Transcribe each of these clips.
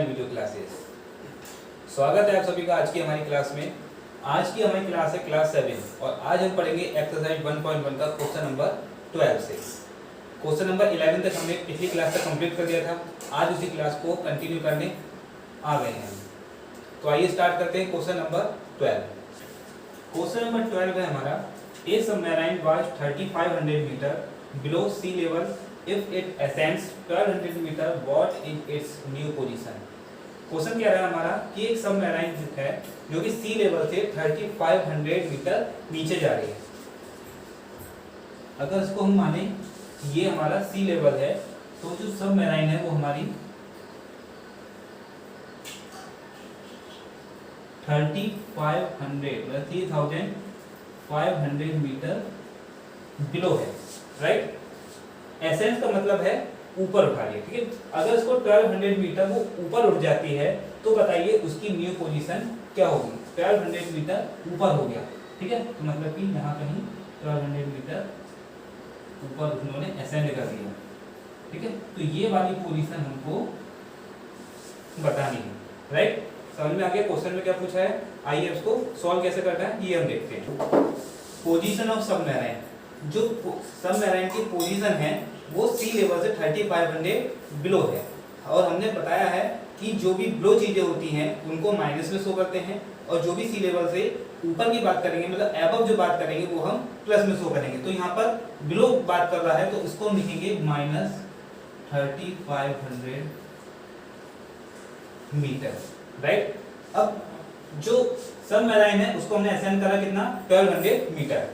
Video classes. स्वागत है आप सभी का आज की हमारी क्लास में। आज की हमारी क्लास है क्लास 7 और आज हम पढ़ेंगे एक्सरसाइज 1.1 का क्वेश्चन नंबर 12 से। क्वेश्चन नंबर 11 तक हमने पिछली क्लास तक कंप्लीट कर दिया था। आज उसी क्लास को कंटिन्यू करने आ गए हैं। तो आइए स्टार्ट करते हैं क्वेश्चन नंबर 12। क्वेश्चन नंबर 12 है हमारा, a submarine was 3500 metre below sea level if it ascends 1200 metre what is its new position। Question क्या रहा है हमारा कि एक सबमरीन है जो कि सी लेवल से 3500 मीटर नीचे जा रही है। अगर इसको हम माने ये हमारा सी लेवल है तो जो सबमरीन है वो हमारी 3500 मीटर बिलो है, राइट। एसेंस का मतलब है ऊपर उठा लिया, ठीक है। अगर इसको 1200 मीटर वो ऊपर उठ जाती है तो बताइए उसकी न्यू पोजीशन क्या होगी। 1200 मीटर ऊपर हो गया, ठीक है, तो मतलब कि यहाँ कहीं 1200 मीटर ऊपर उन्होंने असेंड कर दिया, ठीक है। तो ये वाली पोजीशन हमको बतानी है, राइट। समझ में आ गया क्वेश्चन में क्या पूछा है। आइए इसको सॉल्व कैसे करना है ये हम देखते हैं। पोजीशन ऑफ सबमरीन, जो सबमरीन की पोजीशन है वो सी लेवल से 3500 बिलो है और हमने बताया है कि जो भी बिलो चीजें होती हैं उनको माइनस में शो करते हैं और जो भी सी लेवल से ऊपर की बात करेंगे मतलब एबव जो बात करेंगे वो हम प्लस में शो करेंगे। तो यहाँ पर बिलो बात कर रहा है तो इसको हम लिखेंगे -3500 मीटर, राइट। अब जो सबमरीन है उसको हमने असेंड करा कितना 1200 मीटर।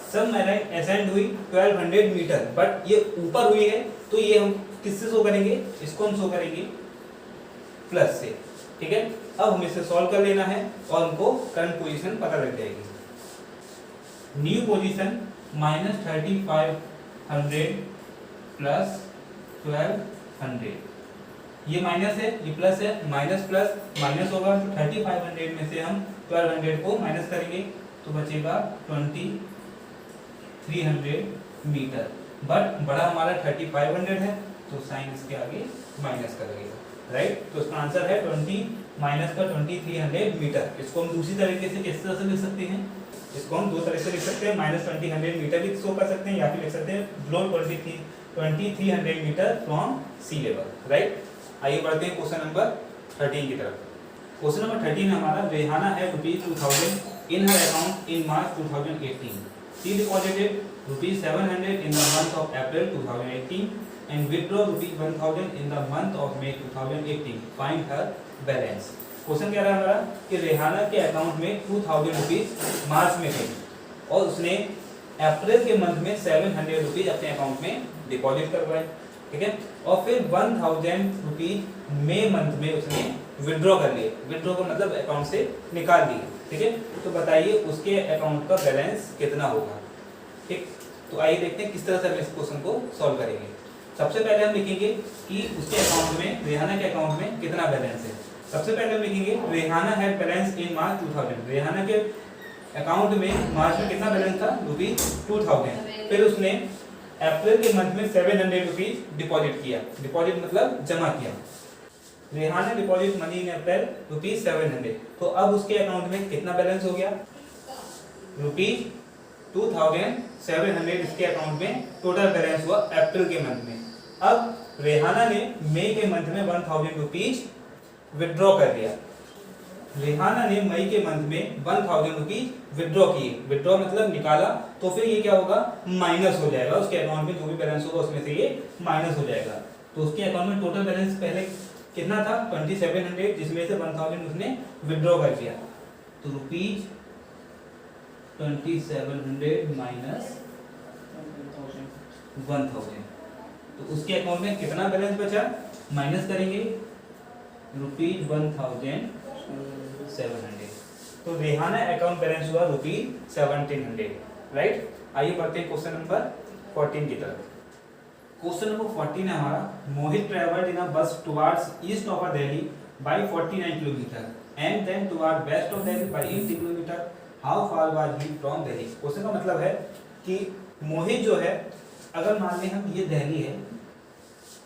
सबमरीन असेंड हुई 1200 मीटर बट ये ऊपर हुई है तो ये हम किससे शो करेंगे, इसको हम शो करेंगे प्लस से, ठीक है। अब हमें इसे सॉल्व कर लेना है और हमको करंट पोजीशन पता लग जाएगी। न्यू पोजीशन -3500 प्लस 1200, ये माइनस है ये प्लस है, माइनस प्लस माइनस होगा तो 3500 में से हम 1200 को माइनस करेंगे तो बचेगा 2300 मीटर। बट बड़ा हमारा 3500 है तो साइन इसके आगे माइनस कर देगा, राइट। तो इसका आंसर है 20 माइनस का 2300 मीटर। इसको हम दूसरी तरीके से किस तरह से लिख सकते हैं, इसको हम दो तरह से लिख सकते हैं, -2000 मीटर भी शो कर सकते हैं या फिर लिख सकते हैं below 2300 metre from sea level, right. आइए बढ़ते हैं क्वेश्चन नंबर 13 की तरफ। क्वेश्चन नंबर 13 हमारा, रेहाना है ₹2000 in her account in March 2018। She deposited ₹700 in the month of April 2018 and withdraw ₹1000 in the month of May 2018. Find her balance। Question क्या रहा हमारा कि रेहाना के अकाउंट में 2000 रुपीज मार्च में थे और उसने अप्रैल के मंथ में 700 रुपीज अपने अकाउंट में डिपॉजिट करवाए, ठीक है। और फिर 1000 रुपीज मई मंथ में उसने विड्रॉ कर लिए। विड्रॉ का मतलब अकाउंट से निकाल दिए, ठीक है। तो बताइए उसके अकाउंट का बैलेंस कितना होगा, ठीक। तो आइए देखते हैं किस तरह से हम इस क्वेश्चन को सॉल्व करेंगे। सबसे पहले हम लिखेंगे कि उसके अकाउंट में, रेहाना के अकाउंट में कितना बैलेंस है। सबसे पहले हम लिखेंगे रेहाना हैड बैलेंस इन मार्च 2000। रेहाना के अकाउंट में मार्च में कितना बैलेंस था, ₹2000। फिर उसने अप्रैल के मंथ में 700 रुपीज डिपॉजिट किया। डिपॉजिट मतलब जमा किया। रेहाना डिपॉजिट मनी इन अप्रैल ₹700। तो अब उसके अकाउंट में कितना बैलेंस हो गया, ₹2700 इसके अकाउंट में टोटल बैलेंस हुआ अप्रैल के मंथ में। अब रेहाना ने मई के मंथ में 1000 रुपीज विड्रॉ कर दिया। रेहाना ने मई के मंथ में 1000 रुपीज विड्रॉ किए। विड्रॉ मतलब निकाला, तो फिर ये क्या होगा, माइनस हो जाएगा। उसके अकाउंट में जो भी बैलेंस होगा उसमें से ये माइनस हो जाएगा। तो उसके अकाउंट में टोटल बैलेंस पहले कितना था 2700, जिसमें से 1000 उसने विड्रॉ कर दिया। तो ₹2700 माइनस 1000, तो उसके अकाउंट में कितना बैलेंस बचा, माइनस करेंगे ₹1700। तो रेहाना अकाउंट बैलेंस हुआ ₹1700, राइट। आइए बढ़ते हैं क्वेश्चन नंबर 14 की तरफ। क्वेश्चन नंबर 14 है हमारा, मोहित travelled in a bus towards east of Delhi by 49 kilometre and then toward west of Delhi by 80 kilometre. How far was he from Delhi. Question का मतलब है कि मोहित जो है, अगर मान लें हम ये दिल्ली है,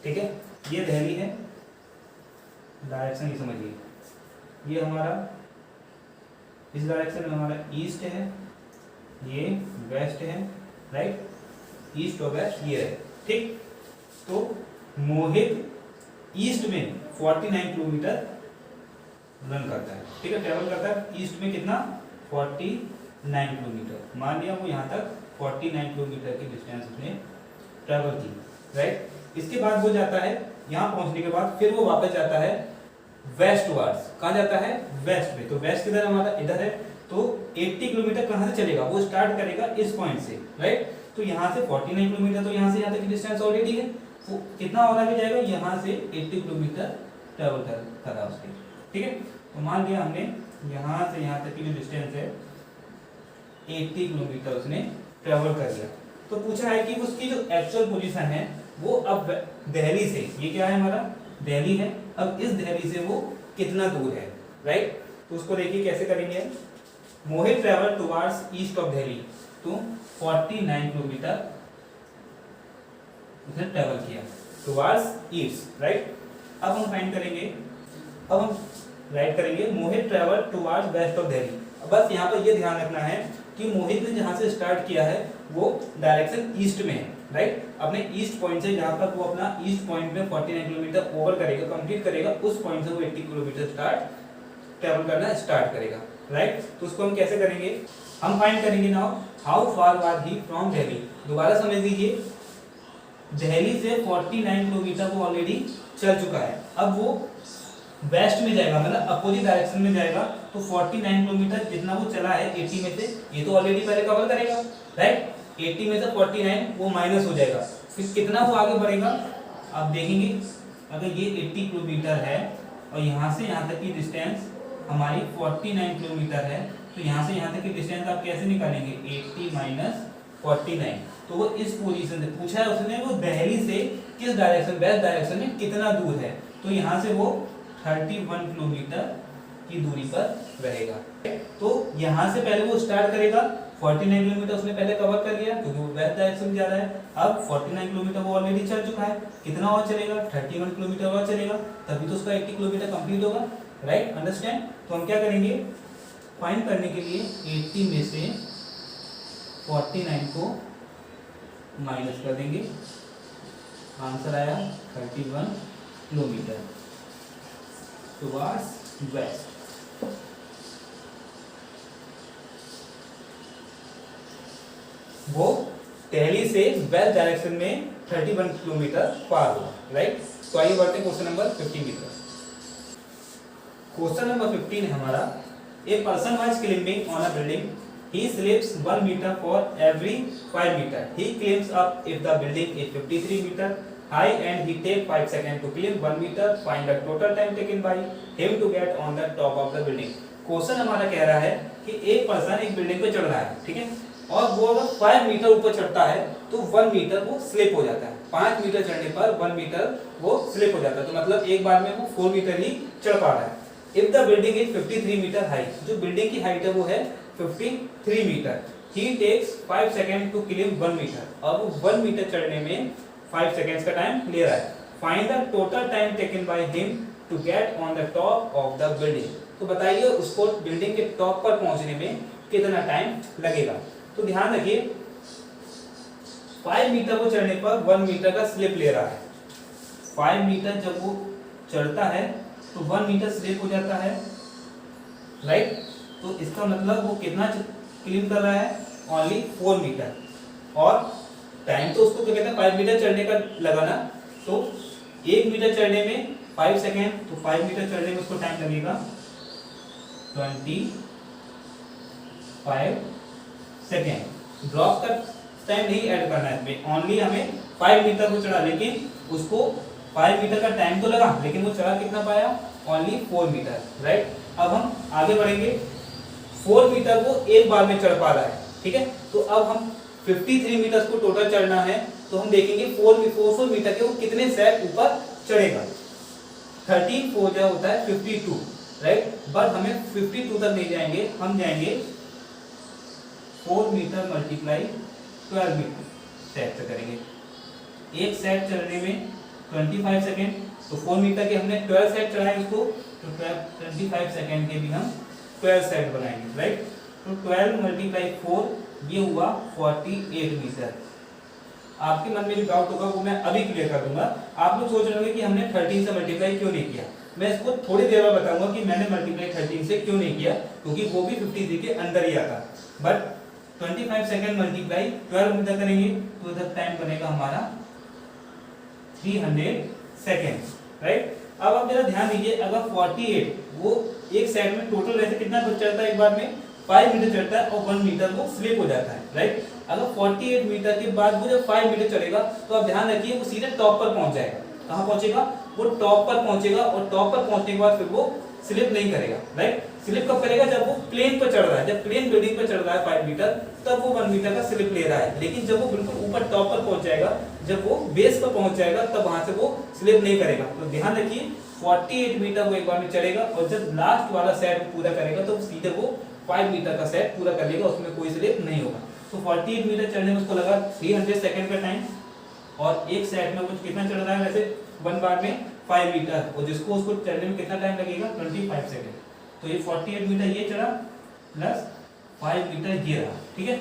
ठीक है, ये दिल्ली है डायरेक्शन ये समझिए, ये हमारा इस डायरेक्शन में हमारा ईस्ट है, ये वेस्ट है, राइट, ईस्ट और वेस्ट ये है, ठीक। तो मोहित ईस्ट में 49 किलोमीटर रन करता है, ठीक है, ट्रेवल करता है ईस्ट में कितना 49 किलोमीटर, मान लिया वो यहाँ तक 49 किलोमीटर की डिस्टेंस उसने ट्रेवल की, राइट। इसके बाद वो जाता है यहाँ पहुंचने के बाद फिर वो वापस जाता है वेस्ट वार्ड्स, कहाँ जाता है वेस्ट में, तो वेस्ट किधर हमारा इधर है, तो 80 किलोमीटर कहाँ से चलेगा, वो स्टार्ट करेगा इस पॉइंट से, राइट। तो यहाँ से 49 किलोमीटर, तो यहाँ से यहाँ तक की डिस्टेंस ऑलरेडी है, तो कितना और आगे जाएगा, यहाँ से 80 किलोमीटर ट्रेवल करा उसके, ठीक है। तो मान लिया हमने यहाँ से यहाँ तक की जो डिस्टेंस है 80 किलोमीटर उसने ट्रेवल कर लिया। तो पूछा है कि उसकी जो एक्चुअल पोजीशन है वो अब दिल्ली से, ये क्या है हमारा दिल्ली है, अब इस दिल्ली से वो कितना दूर है, राइट। तो उसको देखिए कैसे करेंगे, Mohit travel towards east of Delhi, तो 49 किलोमीटर उसने ट्रेवल किया टुवर्ड्स ईस्ट, राइट। अब हम फाइंड करेंगे, अब हम राइट करेंगे Mohit travel towards west of Delhi. बस यहाँ पर ये ध्यान रखना है कि मोहित ने जहाँ से स्टार्ट किया है वो डायरेक्शन ईस्ट में है, राइट। अपने ईस्ट पॉइंट से जहाँ पर वो अपना ईस्ट पॉइंट में 49 किलोमीटर ओवर करेगा, कंप्लीट करेगा, उस पॉइंट से वो 80 किलोमीटर ट्रेवल करना स्टार्ट करेगा, राइट। तो उसको हम कैसे करेंगे, हम फाइंड करेंगे now how far was he from Delhi. दोबारा समझ लीजिए, दिल्ली से 49 किलोमीटर वो ऑलरेडी चल चुका है, अब वो वेस्ट में जाएगा, मतलब अपोजिट डायरेक्शन में जाएगा, तो 49 किलोमीटर जितना वो चला है 80 में से, ये तो ऑलरेडी पहले कवर करेगा, राइट। 80 में से 49 वो माइनस हो जाएगा, फिर कितना वो आगे बढ़ेगा, आप देखेंगे अगर ये 80 किलोमीटर है और यहाँ से यहाँ तक की डिस्टेंस हमारी 49 किलोमीटर है, तो यहाँ से यहाँ तक की डिस्टेंस आप कैसे निकालेंगे, 80 माइनस 49, तो वो इस पोजीशन से पूछा है उसने, वो दिल्ली से किस डायरेक्शन, वेस्ट डायरेक्शन में कितना दूर है, तो यहाँ से वो 31 किलोमीटर की दूरी पर रहेगा। तो यहाँ से पहले वो स्टार्ट करेगा, 49 किलोमीटर उसने पहले कवर कर लिया क्योंकि वो वेस्ट डायरेक्शन में जा रहा है, अब 49 किलोमीटर वो ऑलरेडी चल चुका है, कितना और चलेगा, 31 किलोमीटर और चलेगा, तभी तो उसका 80 किलोमीटर कंप्लीट होगा, राइट, अंडरस्टैंड। तो हम क्या करेंगे, फाइंड करने के लिए 80 में से 49 को माइनस कर देंगे, आंसर आया 31 किलोमीटर टुवर्ड्स वेस्ट। वो दिल्ली से वेस्ट डायरेक्शन में 31 किलोमीटर पार हुआ, राइट। तो आइए बढ़ते हैं क्वेश्चन नंबर 15 की तरफ। क्वेश्चन नंबर 15 है हमारा, a person was climbing on a building, he slips 1 meter for every 5 meter, he climbs up if the building is 53 meter high and he take 5 seconds to climb 1 meter, find the total time taken by him to get on the top of the building। Question हमारा कह रहा है कि एक person एक building पे चढ़ रहा है, ठीक है, और वो अगर 5 मीटर ऊपर चढ़ता है तो 1 मीटर वो स्लिप हो जाता है, 5 मीटर चढ़ने पर 1 मीटर वो स्लिप हो जाता है, तो मतलब एक बार में वो 4 मीटर ही चढ़ पा रहा है। If the building is 53 metre high, जो बिल्डिंग की हाइट है वो है 53 metre, he takes 5 second to climb 1 metre, अब 1 मीटर चढ़ने में 5 सेकंड्स का टाइम ले रहा है। Find the total time taken by him to get on the top of the building, तो बताइए उसको बिल्डिंग के टॉप पर पहुंचने में कितना टाइम लगेगा। तो ध्यान रखिए 5 मीटर वो चढ़ने पर 1 मीटर का स्लिप ले रहा है, 5 मीटर जब वो चढ़ता है तो 1 मीटर स्लिप हो जाता है, राइट। तो इसका मतलब वो कितना क्लीन कर रहा है, ओनली 4 मीटर, और टाइम तो उसको क्या कहते हैं 5 मीटर चढ़ने का लगा ना, तो 1 मीटर चढ़ने में 5 सेकेंड, तो 5 मीटर चढ़ने में उसको टाइम लगेगा 25 सेकेंड। ड्रॉप का टाइम नहीं ऐड करना है इसमें, ओनली हमें 5 मीटर को चढ़ा, लेकिन उसको 5 मीटर का टाइम तो लगा, लेकिन वो चढ़ा कितना पाया, ओनली 4 मीटर, राइट। अब हम आगे बढ़ेंगे, 4 मीटर वो एक बार में चढ़ पा रहा है, ठीक है। तो अब हम 53 मीटर को टोटल चढ़ना है, तो हम देखेंगे 4 मीटर के वो कितने स्टेप ऊपर चढ़ेगा। 13 4 जो होता है 52, राइट, बट हमें 52 तक नहीं जाएंगे, हम जाएंगे 4 मीटर मल्टीप्लाई 12 मीटर सेट से करेंगे। एक सेट चलने में 25 सेकेंड, तो 4 मीटर के हमने 12 सेट चढ़ाए उसको, तो 25 सेकंड के भी हम 12 सेट बनाएंगे, राइट। तो 12 × 4 ये हुआ 48 मीटर। आपके मन में जो डाउट होगा वो मैं अभी क्लियर कर दूंगा। आप लोग सोच रहे होंगे कि हमने 13 से मल्टीप्लाई क्यों नहीं किया। मैं इसको थोड़ी देर में बताऊंगा कि मैंने मल्टीप्लाई 13 से क्यों नहीं किया, क्योंकि वो भी 53 के अंदर ही आता। बट 25 सेकंड मल्टीप्लाई 12 मीटर करेंगे तो इधर टाइम बनेगा हमारा 300 सेकेंड, राइट। अब आप जरा ध्यान दीजिए, अगर 48 वो एक सेट में टोटल वैसे कितना चढ़ता है, एक बार में 5 मीटर चढ़ता है और 1 मीटर वो स्लिप हो जाता है, राइट। अगर 48 मीटर के बाद वो जब 5 मीटर चढ़ेगा तो आप ध्यान रखिए वो सीधे टॉप पर पहुंच जाएगा। कहां पहुंचेगा? वो टॉप पर पहुंचेगा, और टॉप पर पहुंचने के बाद फिर वो स्लिप नहीं करेगा, राइट। स्लिप कब करेगा? जब वो प्लेन पर चढ़ रहा है, जब प्लेन बिल्डिंग पर चढ़ रहा है 5 मीटर, तब वो 1 मीटर का स्लिप ले रहा है। लेकिन जब वो बिल्कुल ऊपर टॉप पर पहुंच जाएगा, जब वो बेस पर पहुंच जाएगा, तब वहां से वो स्लिप नहीं करेगा। तो ध्यान रखिए 48 मीटर वो एक बार में चढ़ेगा, और जब लास्ट वाला सेट पूरा करेगा तो सीधे वो 5 मीटर का सेट पूरा कर लेगा, उसमें कोई स्लिप नहीं होगा। तो 48 मीटर चढ़ने में उसको लगा 300 सेकंड का टाइम, और एक सेट में कुछ कितना चढ़ रहा है वैसे 1 बार में 5 मीटर, और जिसको उसको चढ़ने में कितना टाइम लगेगा 25 सेकंड। तो ये 48 मीटर ये चढ़ा प्लस 5 मीटर ये रहा, ठीक है।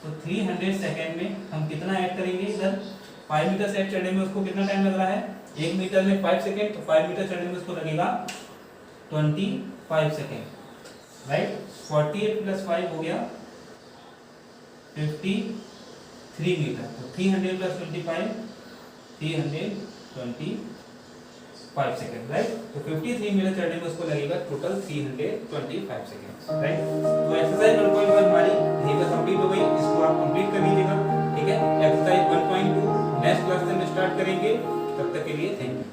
तो 300 सेकंड में हम कितना ऐड करेंगे इधर? 5 मीटर सेट चढ़ने में उसको कितना टाइम लग रहा है? 1 मीटर में 5 सेकंड, तो 5 मीटर चढ़ने में उसको लगेगा 25 सेकंड, राइट। 48 प्लस 5 हो गया 53 मीटर। तो 300 प्लस 25 325 सेकंड, राइट। तो 53 मीटर चढ़ने में उसको लगेगा टोटल 325 सेकंड, राइट। तो एक्सरसाइज 1.1 हमारी यहीं पर कंप्लीट हो गई। इसको आप कंप्लीट कर लीजिएगा, ठीक है। एक्सरसाइज 1.2 नेक्स्ट क्लास से हम स्टार्ट करेंगे। तब तक के लिए थैंक यू।